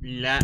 لا.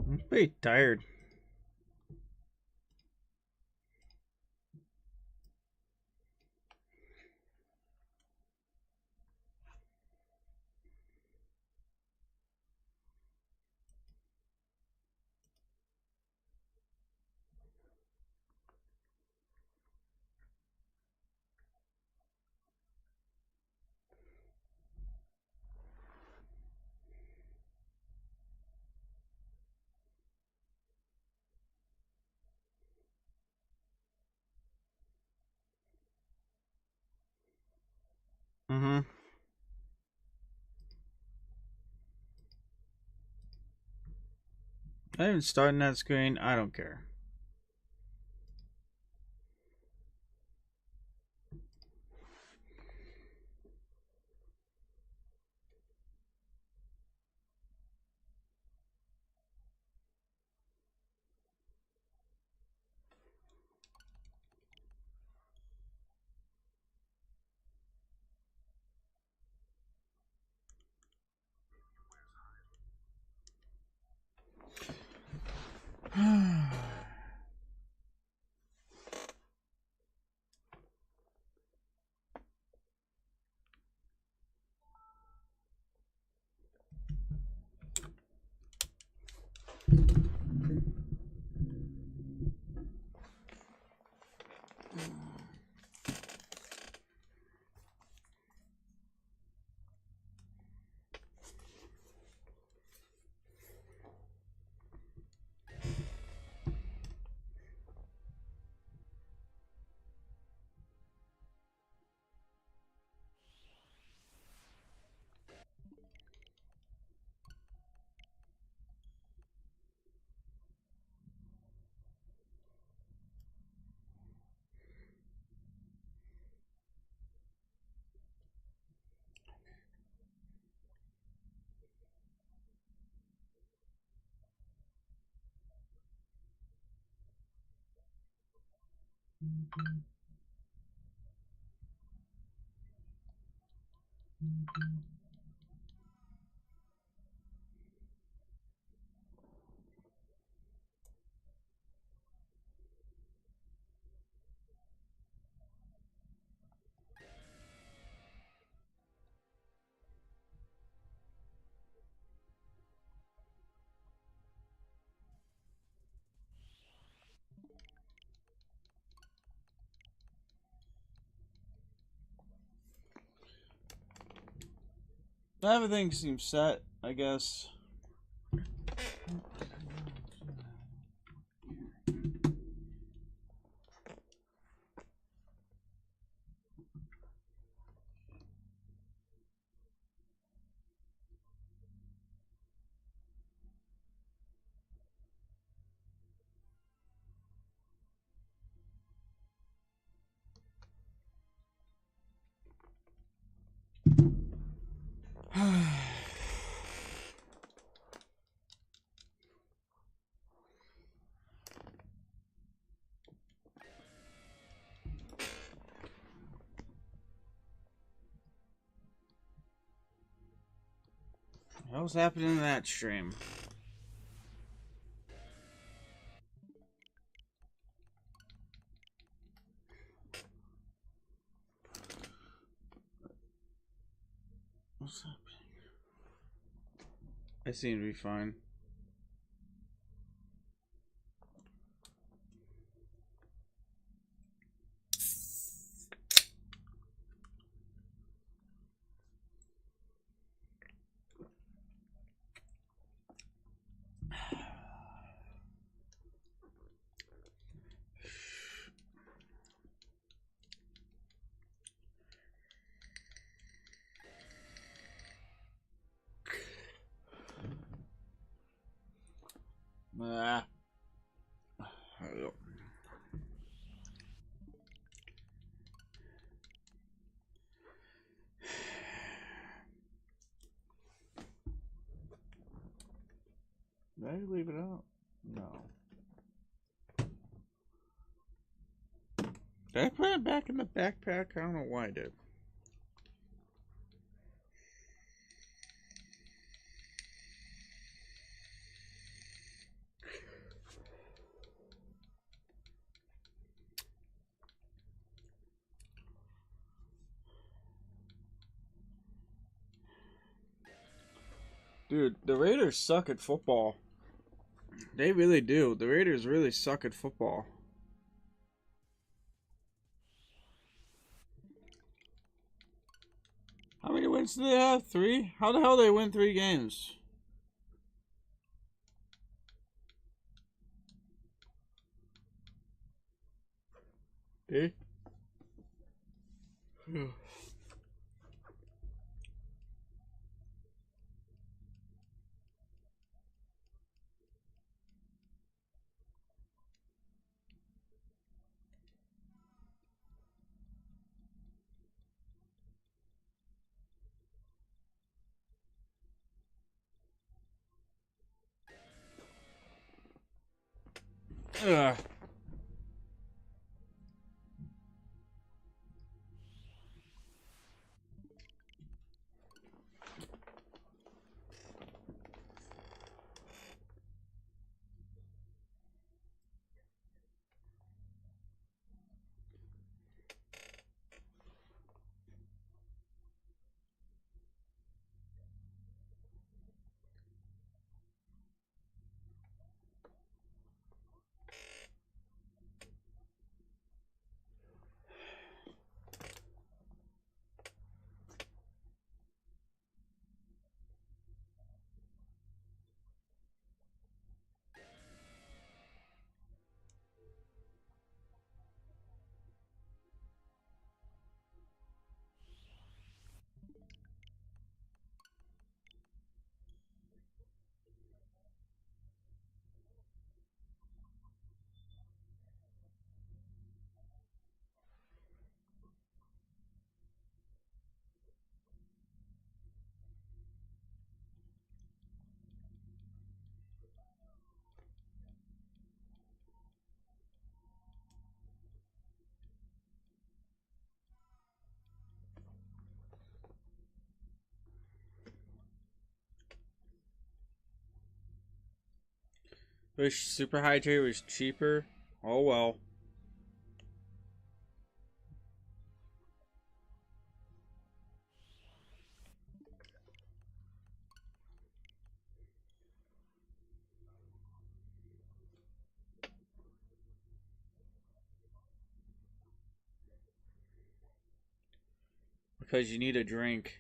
I'm pretty tired. Mm-hmm. I haven't started that screen. I don't care. Everything seems set, I guess. What's happening in that stream? What's happening? I seem to be fine. Did I leave it out? No. Did I put it back in the backpack? I don't know why I did. Dude, the Raiders suck at football. They really do. The Raiders really suck at football. How many wins do they have? 3? How the hell they win 3 games? Eh? Ugh. Wish Super Hydrate was cheaper. Oh well. Because you need a drink.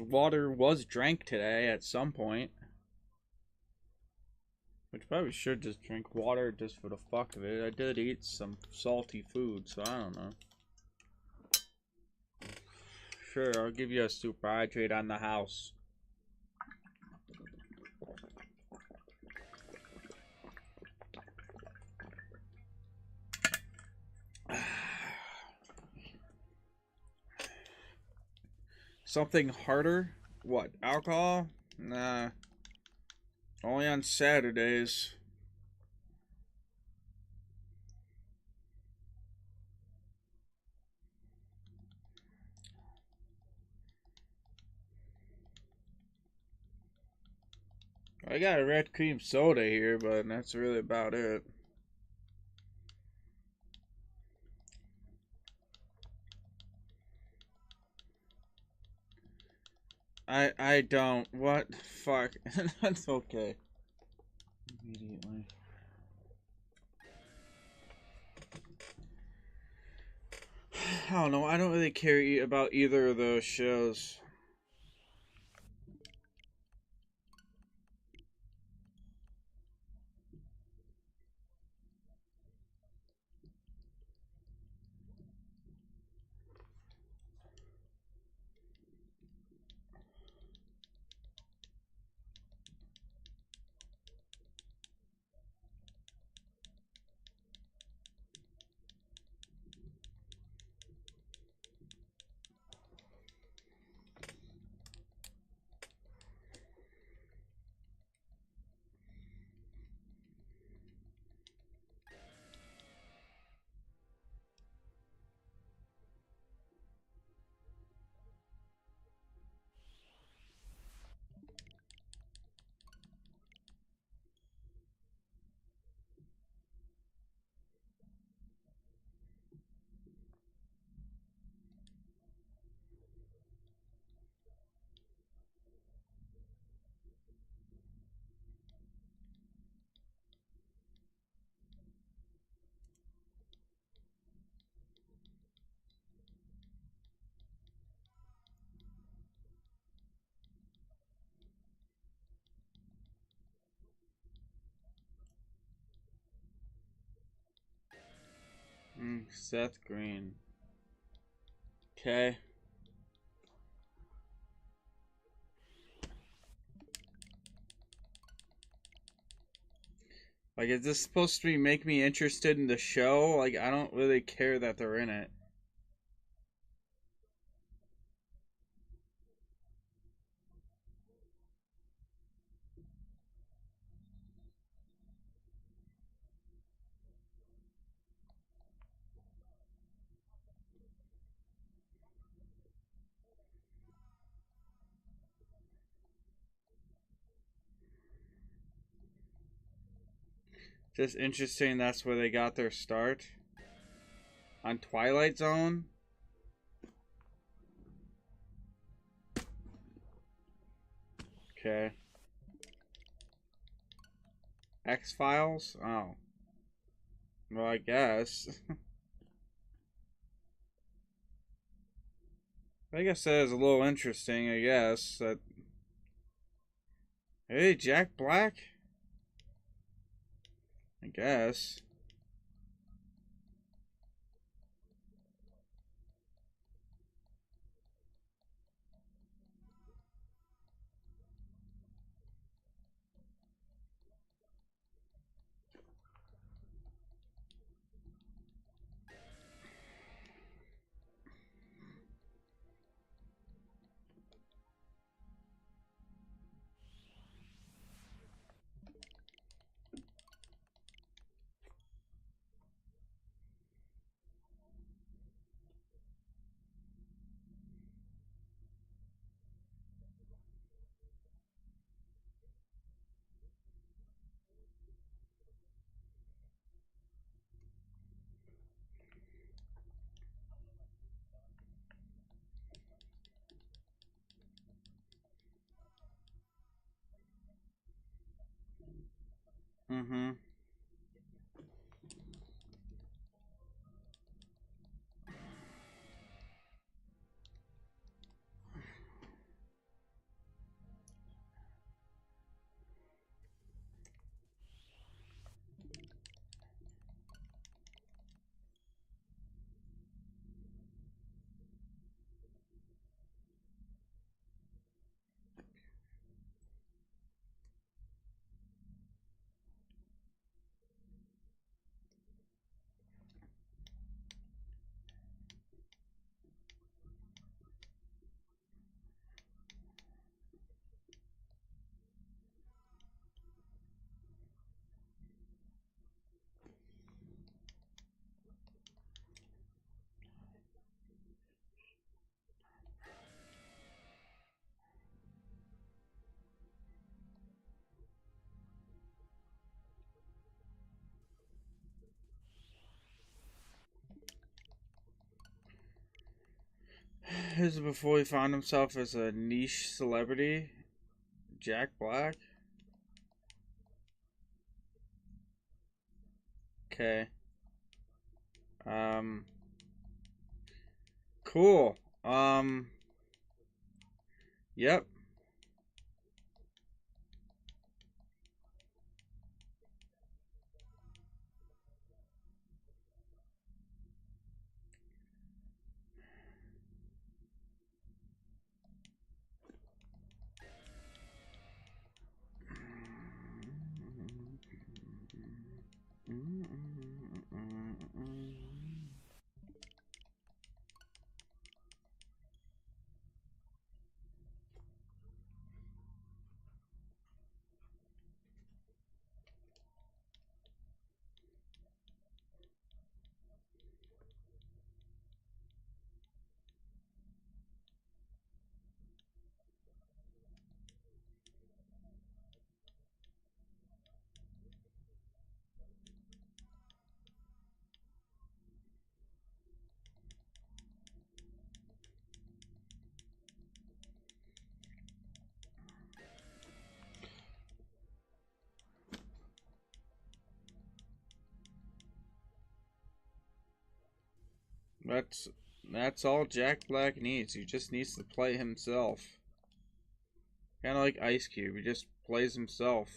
Water was drank today at some point. Which probably should just drink water just for the fuck of it. I did eat some salty food, so I don't know. Sure, I'll give you a Super Hydrate on the house. Something harder? What, alcohol? Nah. Only on Saturdays. I got a red cream soda here, but that's really about it. I don't. What? Fuck. That's okay. Immediately. I don't know. I don't really care about either of those shows. Seth Green. Okay. Like, is this supposed to make me interested in the show? Like, I don't really care that they're in it. Just interesting that's where they got their start. On Twilight Zone? Okay. X-Files? Oh. Well, I guess. I guess that is a little interesting, I guess. That. Hey, Jack Black? I guess. Mm-hmm. This is before he found himself as a niche celebrity. Jack Black? Okay. Um. Cool. Yep. That's that's all Jack Black needs. He just needs to play himself. Kind of like Ice Cube. He just plays himself.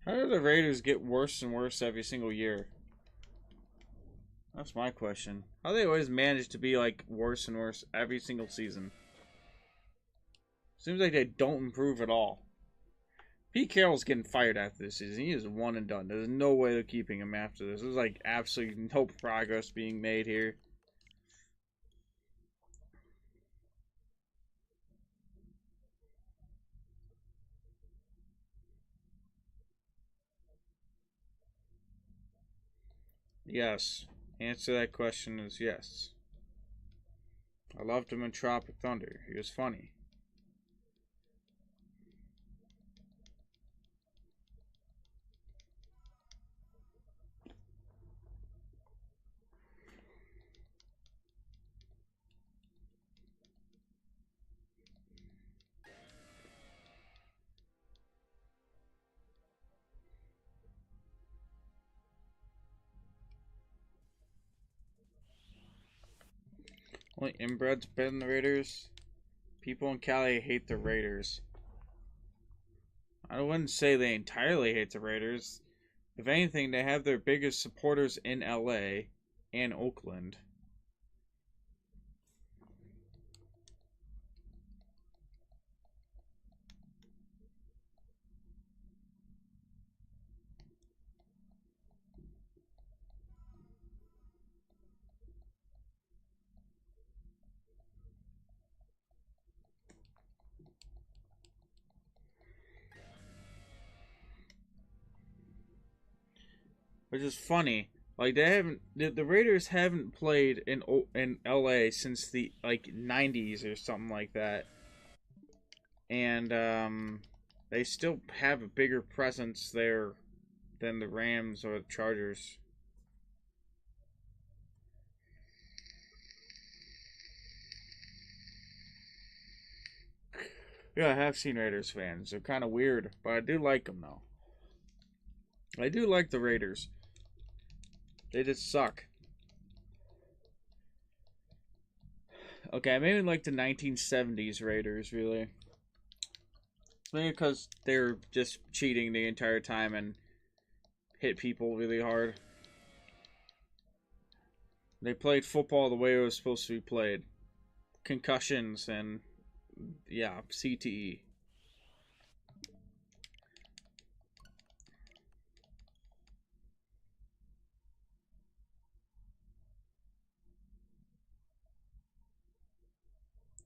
How do the Raiders get worse and worse every single year? That's my question. How do they always manage to be like worse and worse every single season? Seems like they don't improve at all. Pete Carroll's getting fired after this season. He is one and done. There's no way they're keeping him after this. There's like absolutely no progress being made here. Yes. Answer to that question is yes. I loved him in Tropic Thunder. He was funny. Only inbred's better than the Raiders. People in Cali hate the Raiders. I wouldn't say they entirely hate the Raiders. If anything, they have their biggest supporters in LA and Oakland. Which is funny. Like they haven't, the Raiders haven't played in LA since the like 90s or something like that, and they still have a bigger presence there than the Rams or the Chargers. Yeah, I have seen Raiders fans. They're kind of weird, but I do like them though. I do like the Raiders. They just suck. Okay, I maybe like the 1970s Raiders, really. Maybe because they're just cheating the entire time and hit people really hard. They played football the way it was supposed to be played. Concussions and, yeah, CTE.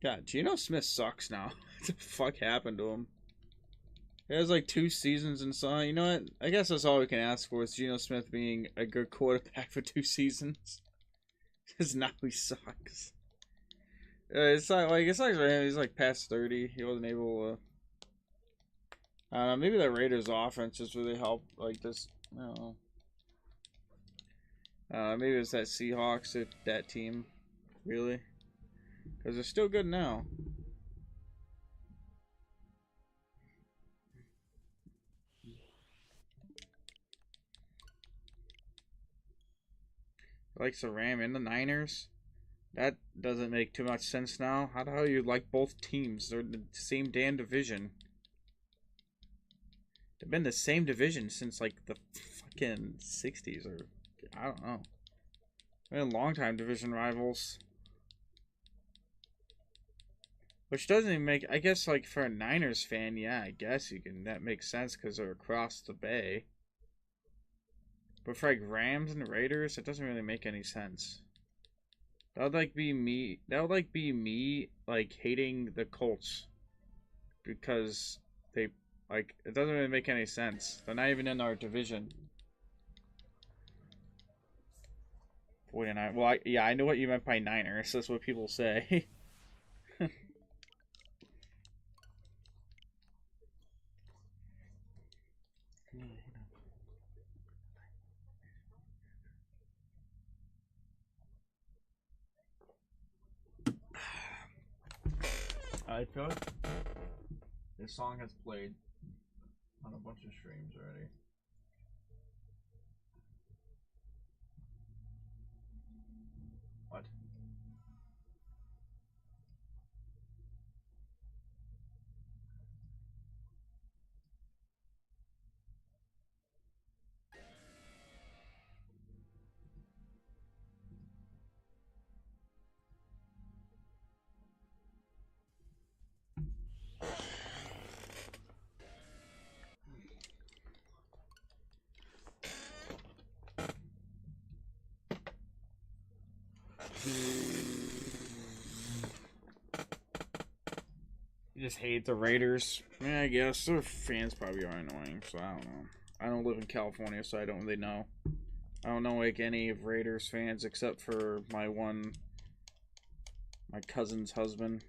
God, Geno Smith sucks now. What the fuck happened to him? He has like 2 seasons and so on. You know what? I guess that's all we can ask for is Geno Smith being a good quarterback for 2 seasons. Because now he sucks. It's not like it's like for him. He's like past 30. He wasn't able to. Maybe the Raiders' offense just really helped. Like this, I don't know. Maybe it's that Seahawks that team, really, because they're still good now. Like the Ram and the Niners. That doesn't make too much sense now. How the hell you like both teams? They're the same damn division. They've been the same division since like the fucking 60s or I don't know. They've been long-time division rivals. Which doesn't even make, I guess, like for a Niners fan, yeah, I guess you can, that makes sense because they're across the bay. But for like Rams and Raiders, it doesn't really make any sense. That would like be me, that would like be me, like hating the Colts because they, like, it doesn't really make any sense. They're not even in our division. 49, well, yeah, I know what you meant by Niners, that's what people say. I feel like this song has played on a bunch of streams already. What? You just hate the Raiders. Yeah, I guess their fans probably are annoying, so I don't know. I don't live in California, so I don't really know. I don't know like any of Raiders fans except for my cousin's husband.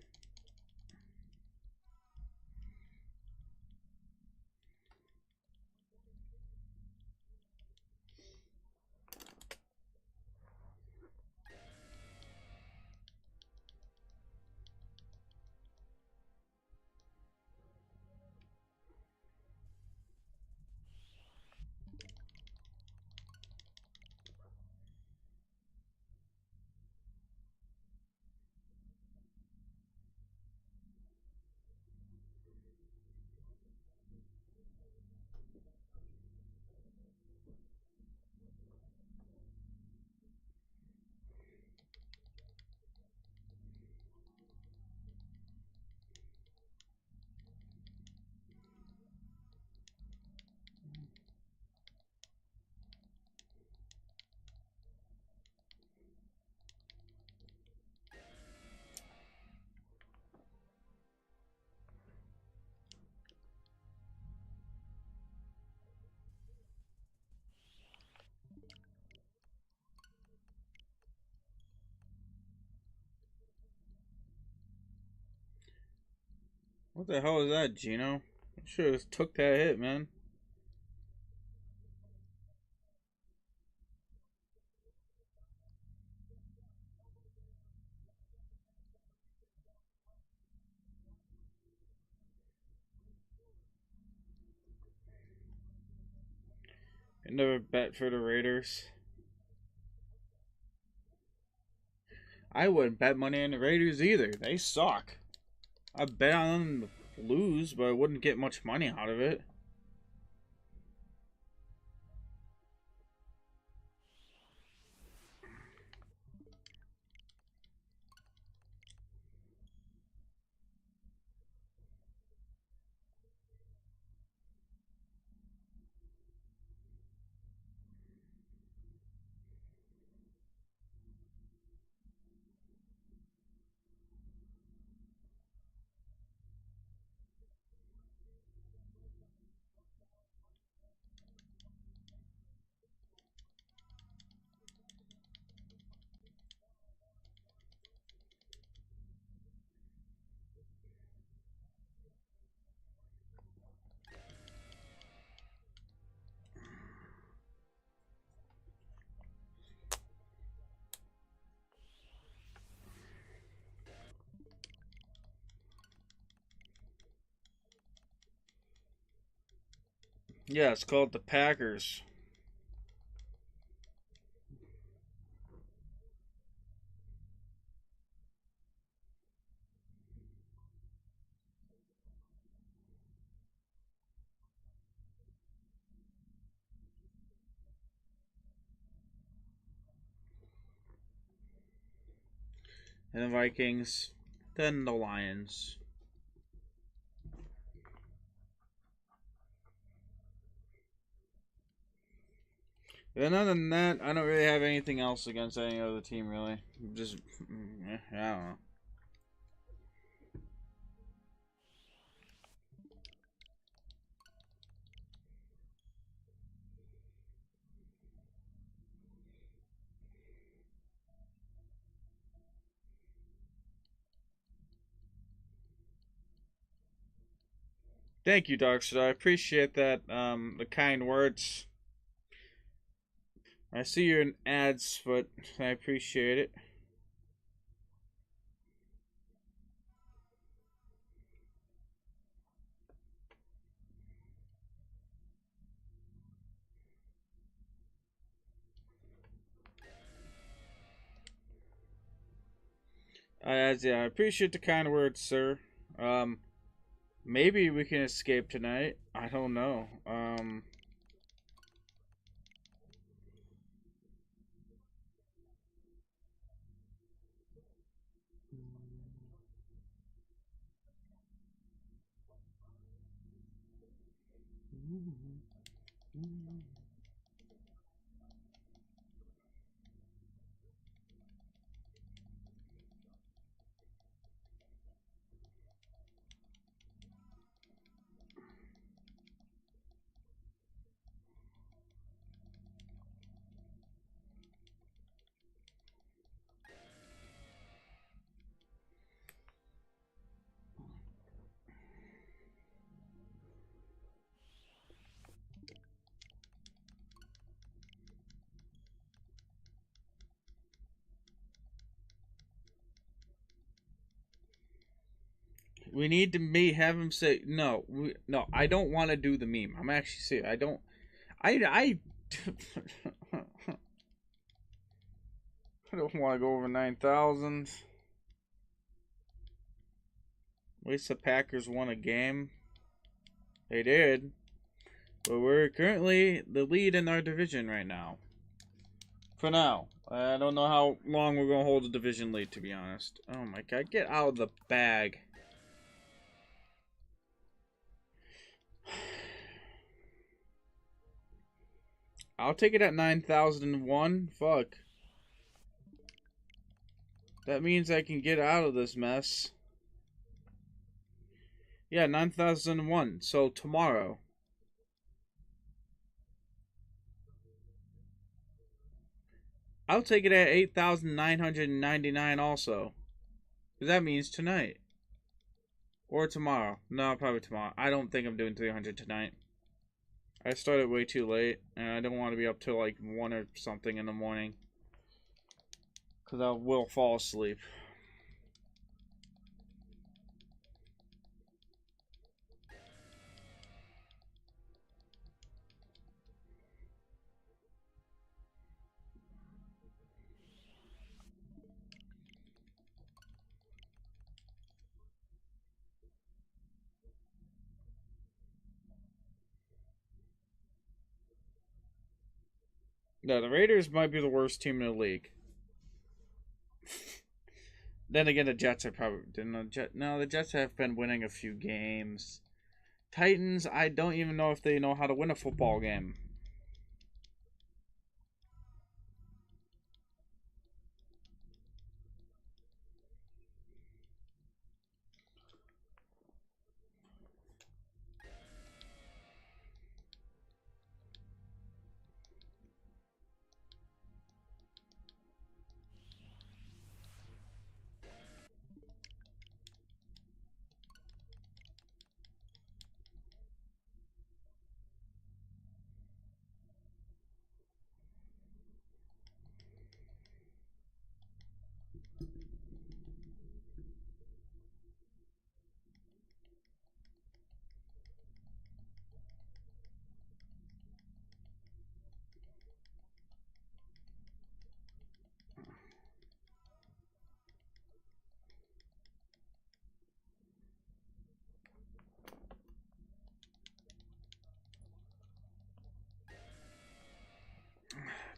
What the hell is that, Gino? I should have took that hit, man. I never bet for the Raiders. I wouldn't bet money on the Raiders either. They suck. I bet on them to lose, but I wouldn't get much money out of it. Yeah, it's called the Packers. And the Vikings. Then the Lions. And other than that, I don't really have anything else against any other team, really. Just, I don't know. Thank you, Darkseid. I appreciate that. The kind words. I see you're in ads, but I appreciate it. Yeah, I appreciate the kind words, sir. Um, Maybe we can escape tonight. I don't know. We need to have him say no. No, I don't want to do the meme. I'm actually serious. I don't. I I don't want to go over 9,000. At least the Packers won a game. They did. But we're currently the lead in our division right now. For now. I don't know how long we're going to hold the division lead, to be honest. Oh my god, get out of the bag. I'll take it at 9,001. Fuck. That means I can get out of this mess. Yeah, 9,001. So tomorrow. I'll take it at 8,999 also. Because that means tonight. Or tomorrow. No, probably tomorrow. I don't think I'm doing 300 tonight. I started way too late. And I don't want to be up till like 1 or something in the morning. Because I will fall asleep. No, the Raiders might be the worst team in the league. Then again, the Jets are probably... No, the Jets have been winning a few games. Titans, I don't even know if they know how to win a football game.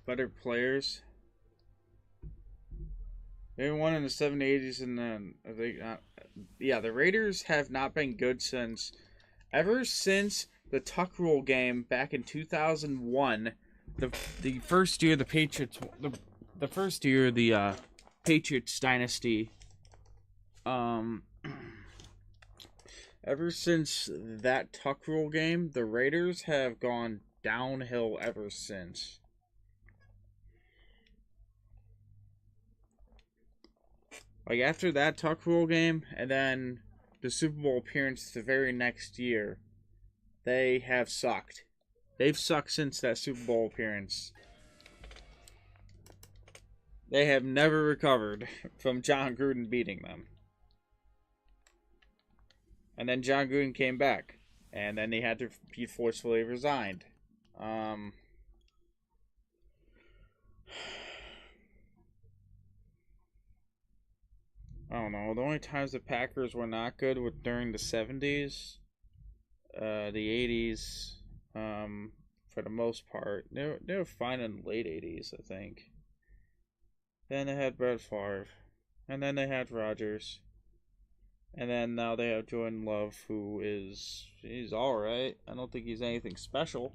Better players. They won in the 70s, and then yeah, the Raiders have not been good ever since the Tuck Rule game back in 2001. The first year the Patriots the first year the Patriots dynasty. Ever since that Tuck Rule game, the Raiders have gone downhill ever since. Like, after that Tuck Rule game, and then the Super Bowl appearance the very next year, they have sucked. They've sucked since that Super Bowl appearance. They have never recovered from John Gruden beating them. And then John Gruden came back. And then he had to be forcefully resigned. I don't know. The only times the Packers were not good were during the 70s, the 80s, for the most part. They were fine in the late 80s, I think. Then they had Brett Favre. And then they had Rodgers. And then now they have Jordan Love, he's alright. I don't think he's anything special.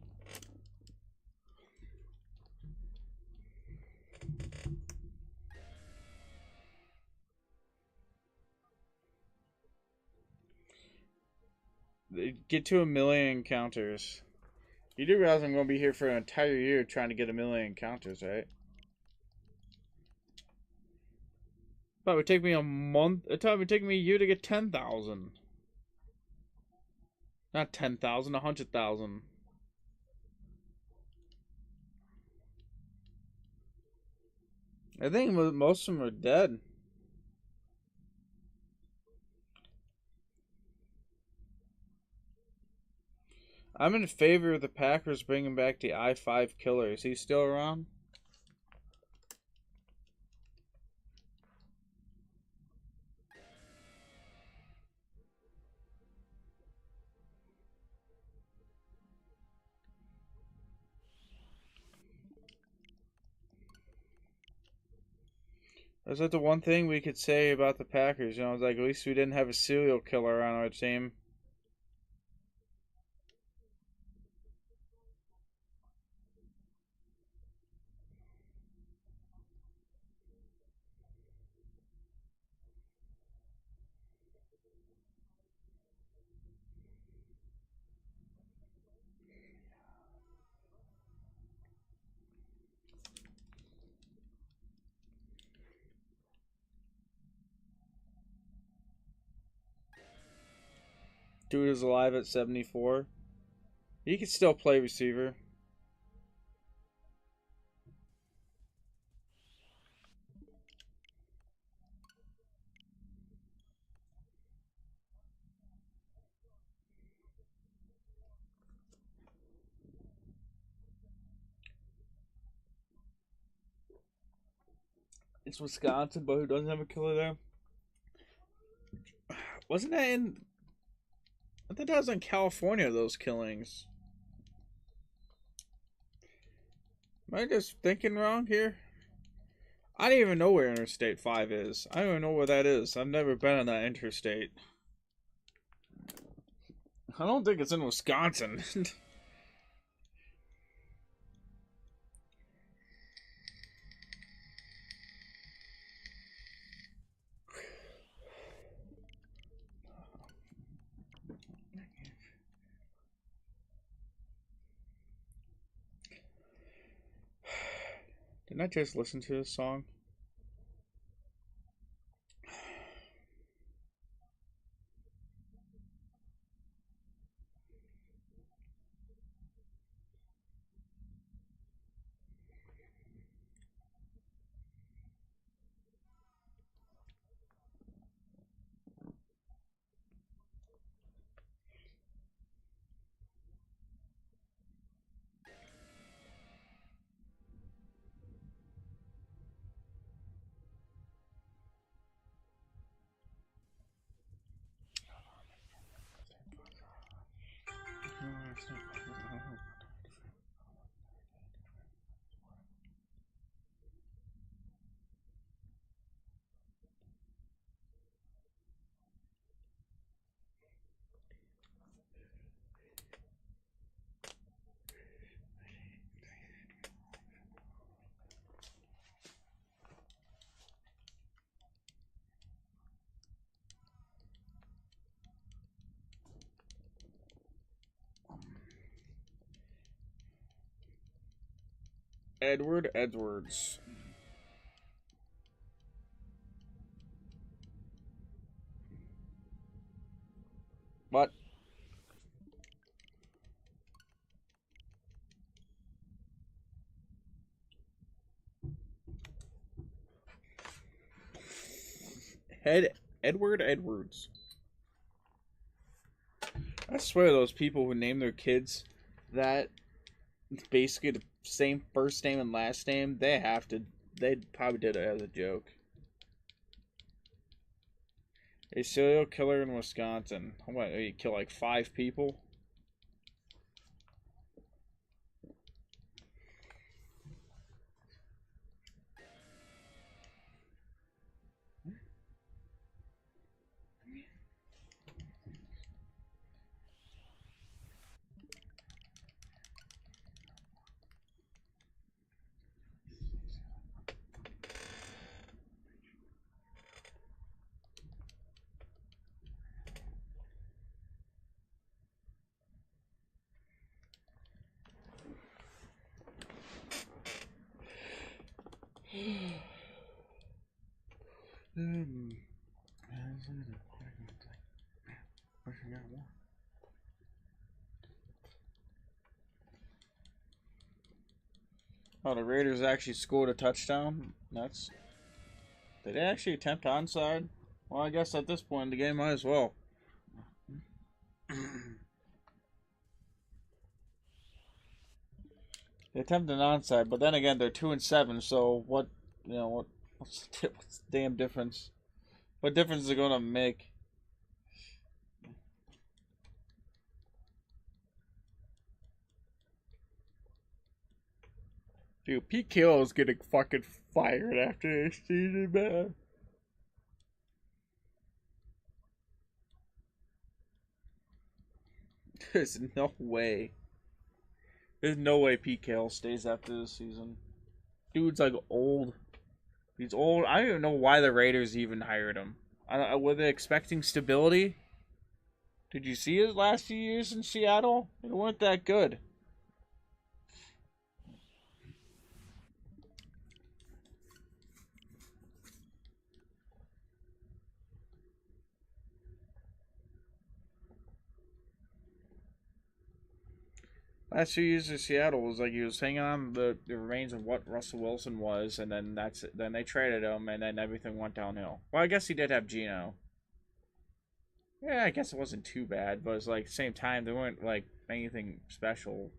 Get to 1 million encounters. You do realize I'm going to be here for an entire year trying to get 1 million encounters, right? But it would take me a month. It would take me a year to get 10,000. Not 10,000, 100,000. I think most of them are dead. I'm in favor of the Packers bringing back the I-5 killer. Is he still around? Is that the one thing we could say about the Packers? You know, like at least we didn't have a serial killer on our team. Dude is alive at 74. He could still play receiver. It's Wisconsin, but who doesn't have a killer there? Wasn't that in... I thought that was in California, those killings. Am I just thinking wrong here? I don't even know where Interstate 5 is. I don't even know where that is. I've never been on that interstate. I don't think it's in Wisconsin. Didn't I just listen to this song? Edward Edwards. What? Edward Edwards. I swear those people who name their kids that, basically the same first name and last name, they probably did it as a joke. A serial killer in Wisconsin. What, he killed like 5 people? Oh, the Raiders actually scored a touchdown. Did they actually attempt onside? Well, I guess at this point in the game, might as well. They attempted an onside, but then again, they're 2-7. So what? You know what? What's the damn difference? What difference is it gonna make? Dude, Pete Carroll is getting fucking fired after this season, man. There's no way. There's no way Pete Carroll stays after this season. Dude's like old. He's old. I don't even know why the Raiders even hired him. Were they expecting stability? Did you see his last few years in Seattle? They weren't that good. Last few years in Seattle was like he was hanging on the remains of what Russell Wilson was, and then that's it. Then they traded him, and then everything went downhill. Well, I guess he did have Geno. Yeah, I guess it wasn't too bad, but it's like same time they weren't like anything special.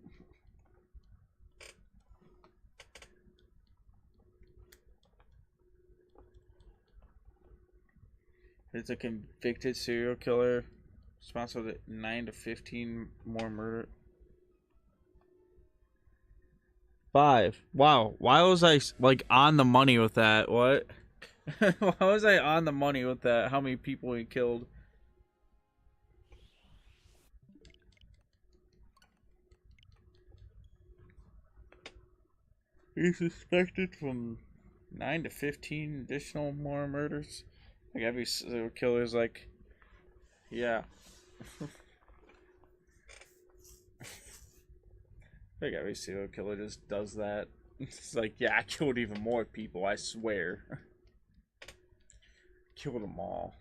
It's a convicted serial killer, responsible for 9 to 15 more murder. 5. Wow. Why was I like on the money with that? What? Why was I on the money with that? How many people he killed? He's suspected from 9 to 15 additional more murders. Like every serial killer's like, yeah. Like every serial killer just does that. It's like, yeah, I killed even more people, I swear. Killed them all.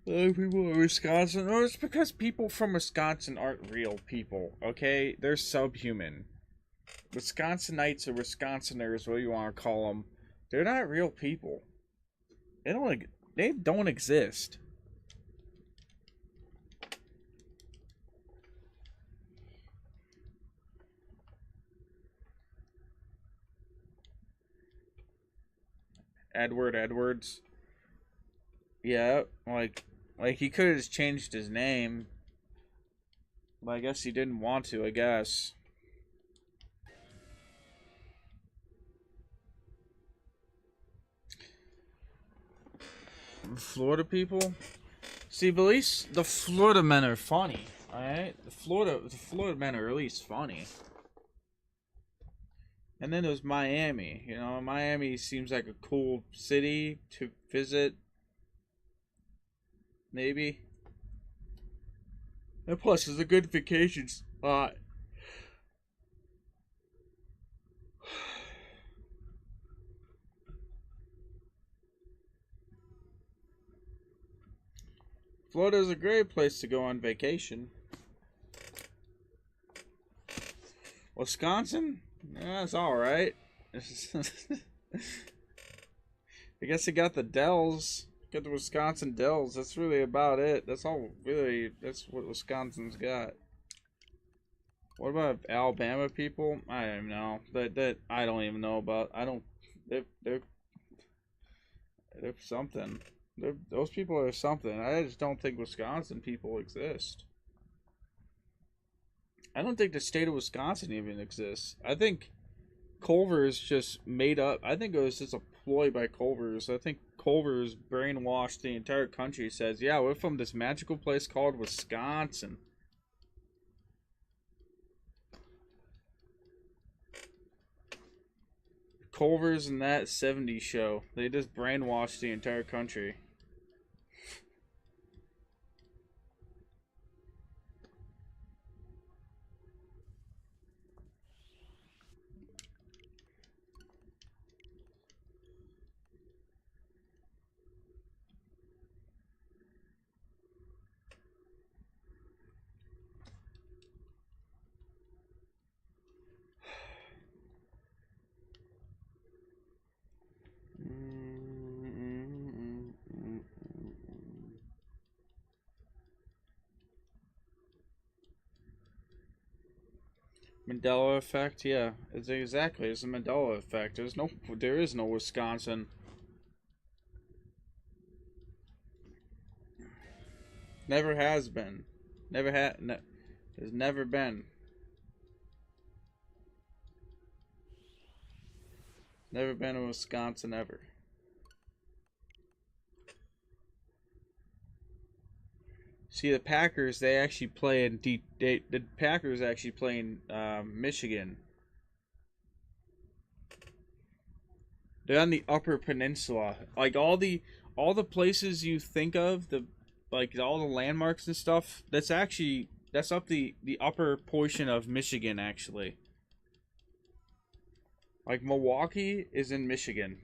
People in Wisconsin. No, it's because people from Wisconsin aren't real people, okay? They're subhuman. Wisconsinites or Wisconsiners, what you want to call them, they're not real people. They don't exist. Edward Edwards. Yeah, like he could have just changed his name. But I guess he didn't want to, I guess. Florida people? See, but at least the Florida men are funny, alright? The Florida men are at least funny. And then there's Miami. You know, Miami seems like a cool city to visit. Maybe. And plus, it's a good vacation spot. Florida's a great place to go on vacation. Wisconsin? Yeah, it's alright. I guess it got the Dells. Got the Wisconsin Dells. That's really about it. That's all really. That's what Wisconsin's got. What about Alabama people? I don't even know. That I don't even know about. I don't. They're something. Those people are something. I just don't think Wisconsin people exist. I don't think the state of Wisconsin even exists. I think Culver's just made up. I think it was just a ploy by Culver's. I think Culver's brainwashed the entire country. Says, yeah, we're from this magical place called Wisconsin. Culver's and that 70s show. They just brainwashed the entire country. Mandela effect, yeah. It's exactly, it's a Mandela effect. There is no Wisconsin. Never has been. Never had. There's never been. Never been in Wisconsin ever. See, the Packers, they actually play in the Packers actually play in Michigan. They're on the Upper Peninsula. Like all the places you think of, the like all the landmarks and stuff. That's up the upper portion of Michigan actually. Like Milwaukee is in Michigan.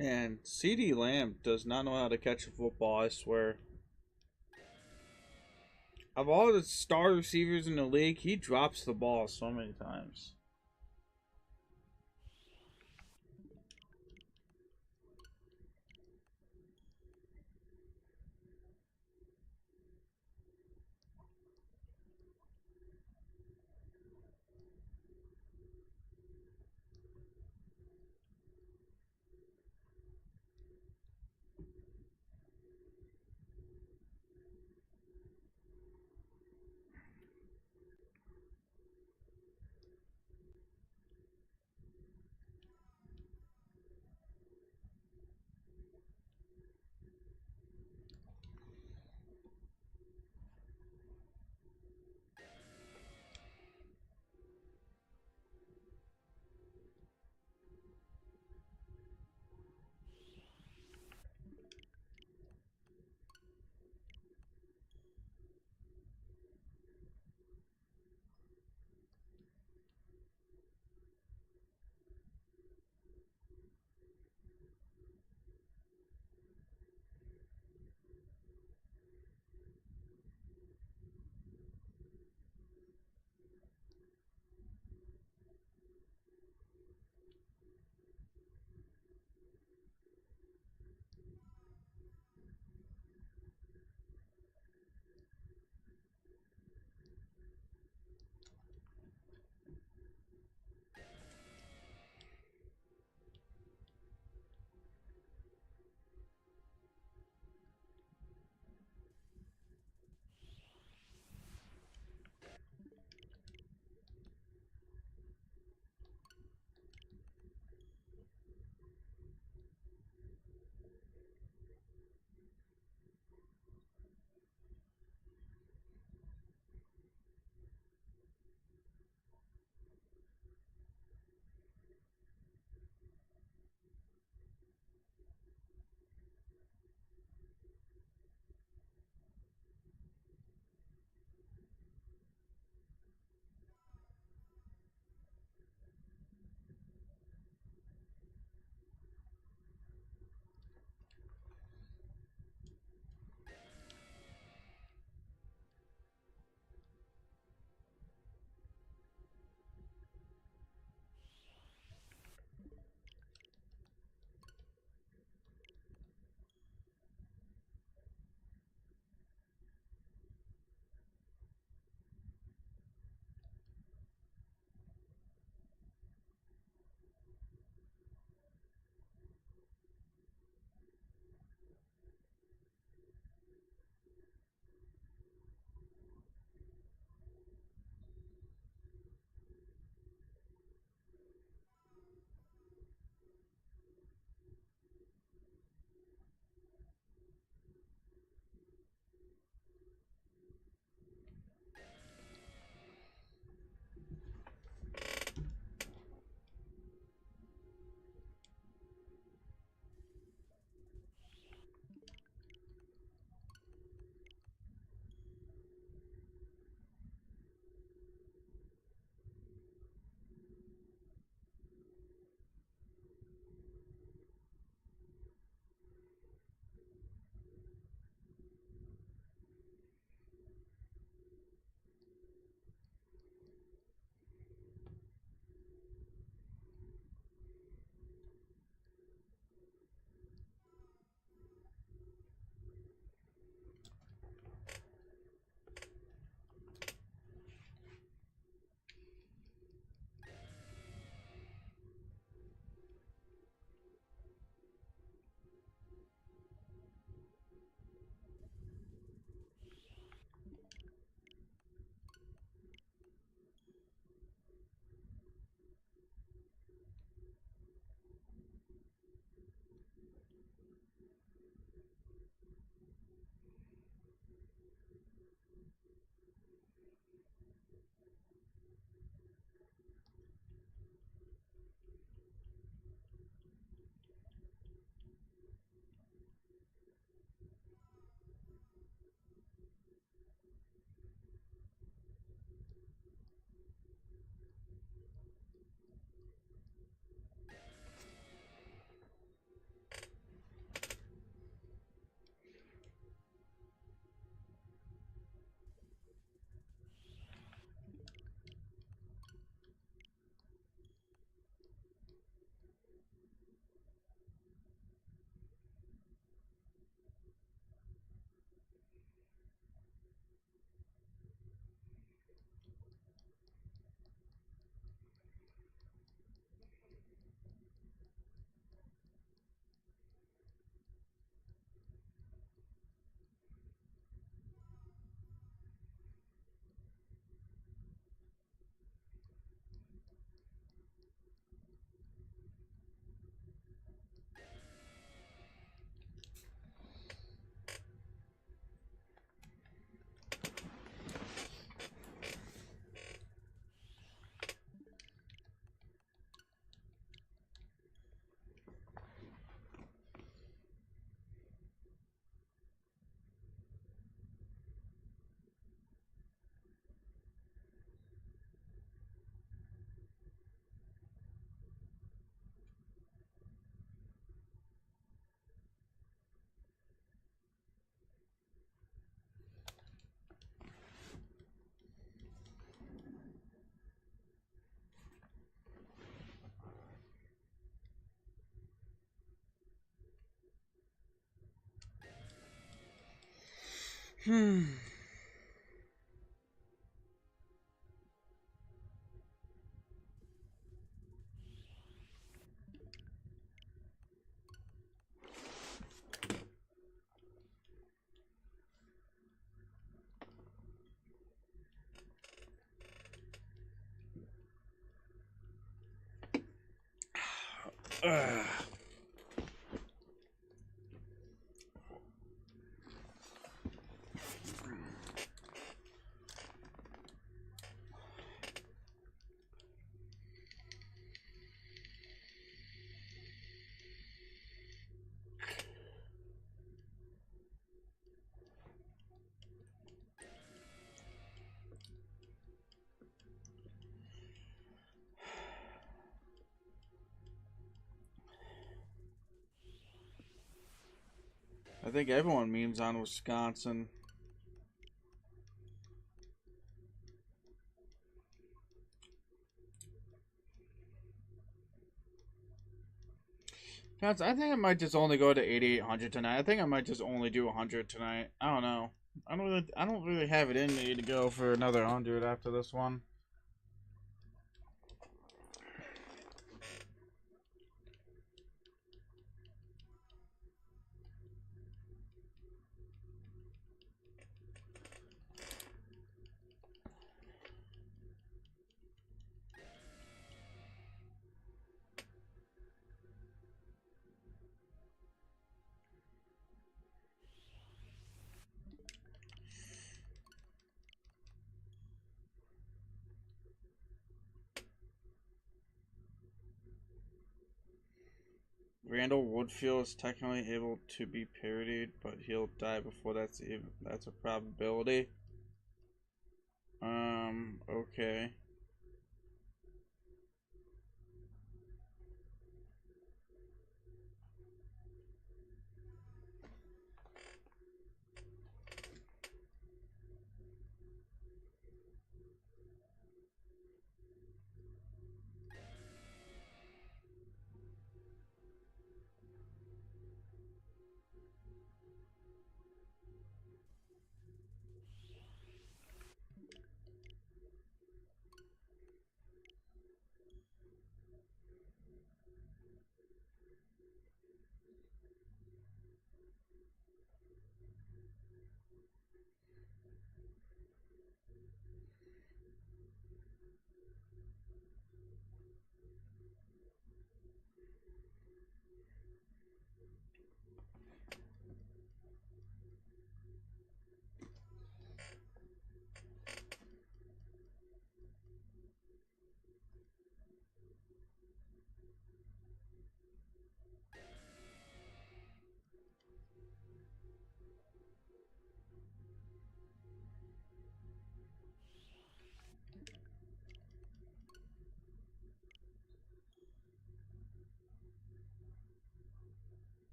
Man, CD Lamb does not know how to catch a football, I swear. Of all the star receivers in the league, he drops the ball so many times. Hmm. I think everyone memes on Wisconsin. I think I might just only go to 8800 tonight. I think I might just only do 100 tonight. I don't know. I don't really have it in me to go for another 100 after this one. Randall Woodfield is technically able to be parodied, but he'll die before that's a probability. Okay.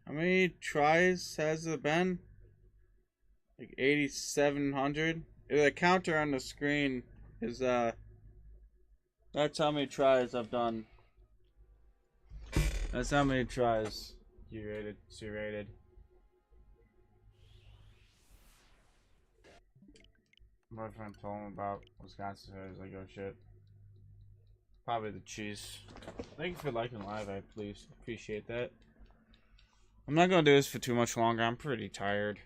How many tries has it been? Like 8,700? The counter on the screen is, that's how many tries I've done. That's how many tries you rated. So you rated. My friend told him about Wisconsin, so I was like, oh shit. Probably the cheese. Thank you for liking live, I please appreciate that. I'm not gonna do this for too much longer. I'm pretty tired.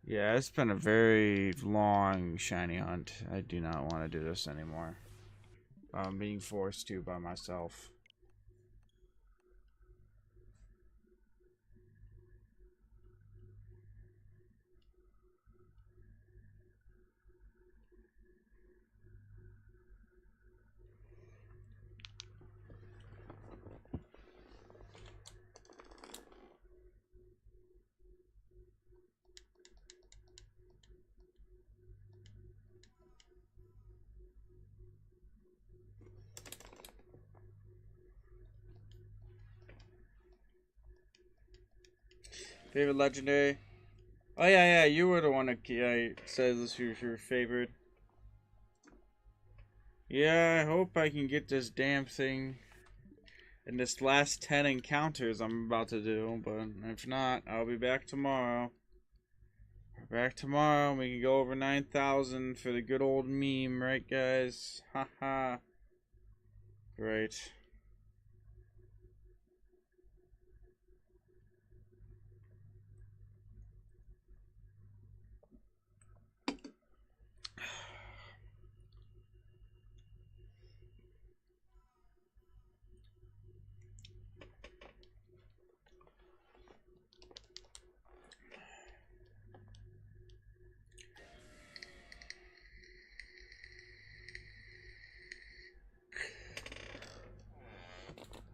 Yeah, it's been a very long shiny hunt. I do not want to do this anymore. I'm being forced to by myself. Favorite legendary? Oh yeah, you were the one that said this was your favorite. Yeah, I hope I can get this damn thing in this last 10 encounters I'm about to do, but if not, I'll be back tomorrow. We're back tomorrow, we can go over 9,000 for the good old meme, right guys? Haha. Great.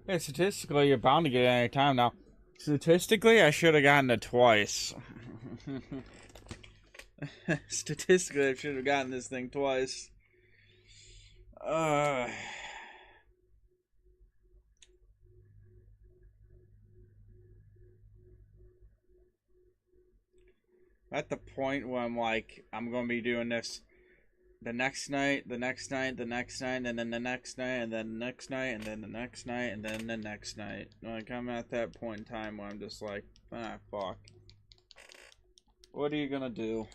Yeah, statistically, you're bound to get it any time now. Statistically, I should have gotten it twice. Statistically, I should have gotten this thing twice. At the point where I'm like, I'm gonna be doing this the next night, the next night, the next night, and then the next night, and then the next night, and then the next night, and then the next night. Like, I'm at that point in time where I'm just like, ah, fuck. What are you gonna do?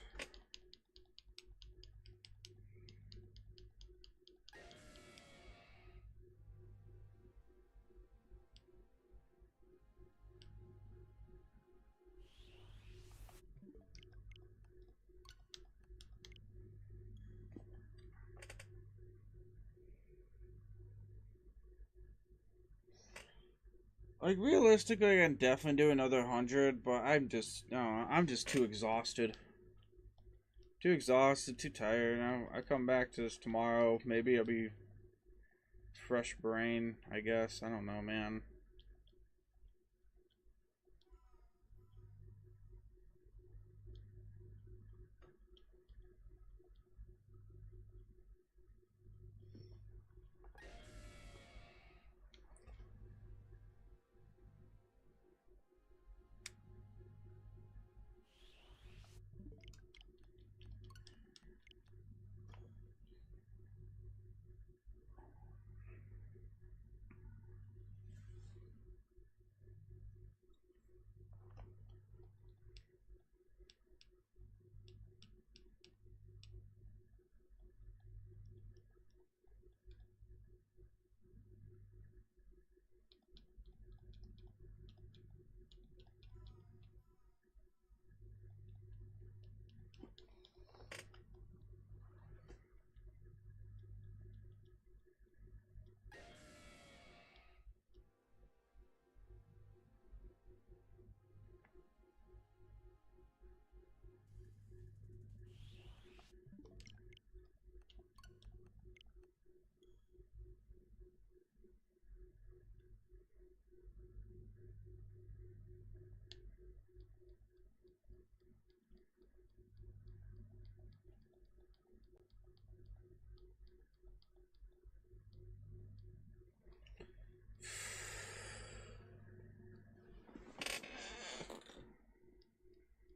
Like realistically, I can definitely do another 100, but I'm just too exhausted. Too exhausted, too tired. I come back to this tomorrow. Maybe I'll be fresh brain, I guess. I don't know, man.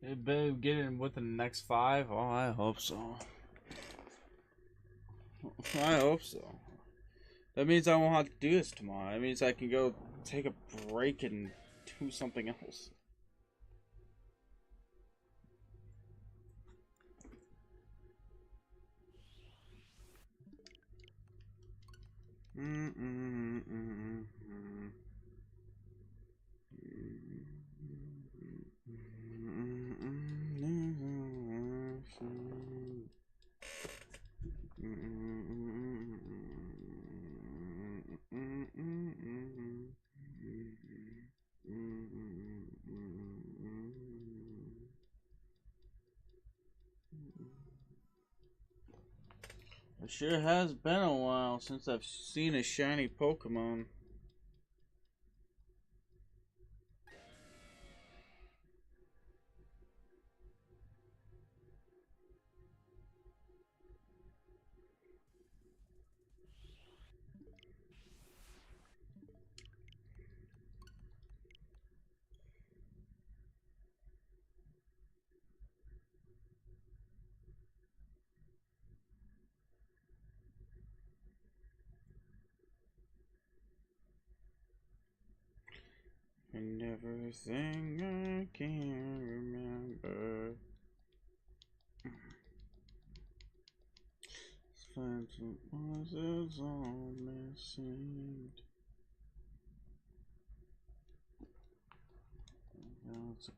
Hey, babe, get in with the next 5? Oh, I hope so. I hope so. That means I won't have to do this tomorrow. That means I can go take a break and do something else. It sure has been a while since I've seen a shiny Pokemon. And everything I can remember. Phantom was all missing. Now it's a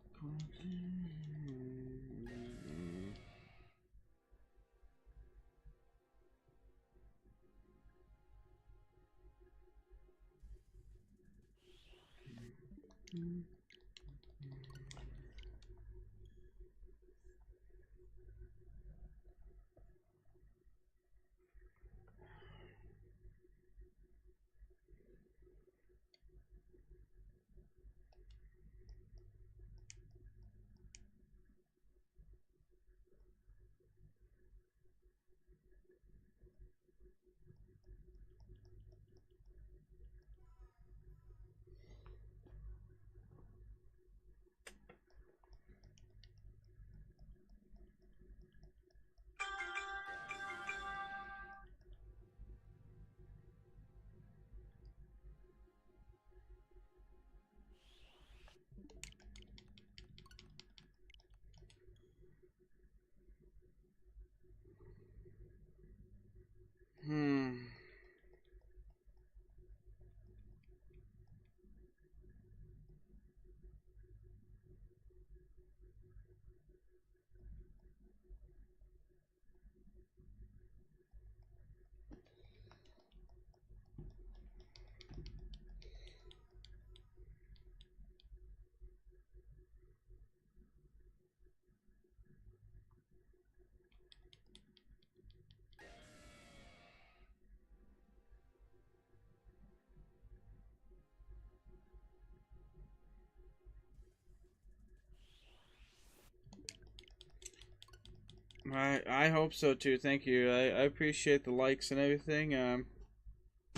I hope so too. Thank you. I appreciate the likes and everything.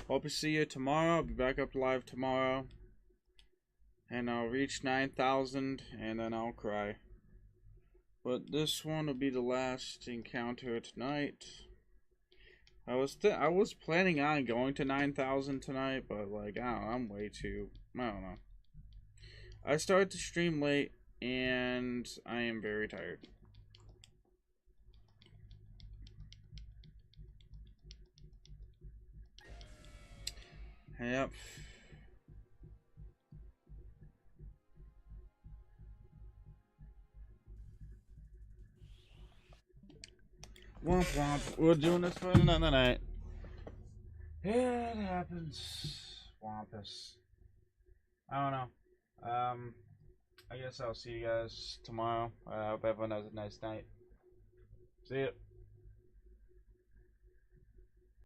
Hope to see you tomorrow. I'll be back up live tomorrow, and I'll reach 9,000, and then I'll cry. But this one will be the last encounter tonight. I was planning on going to 9,000 tonight, but like I don't know, I'm way too. I don't know. I started to stream late, and I am very tired. Yep. Womp womp. We're doing this for another night. It happens. Wampus. I don't know. I guess I'll see you guys tomorrow. I hope everyone has a nice night. See ya.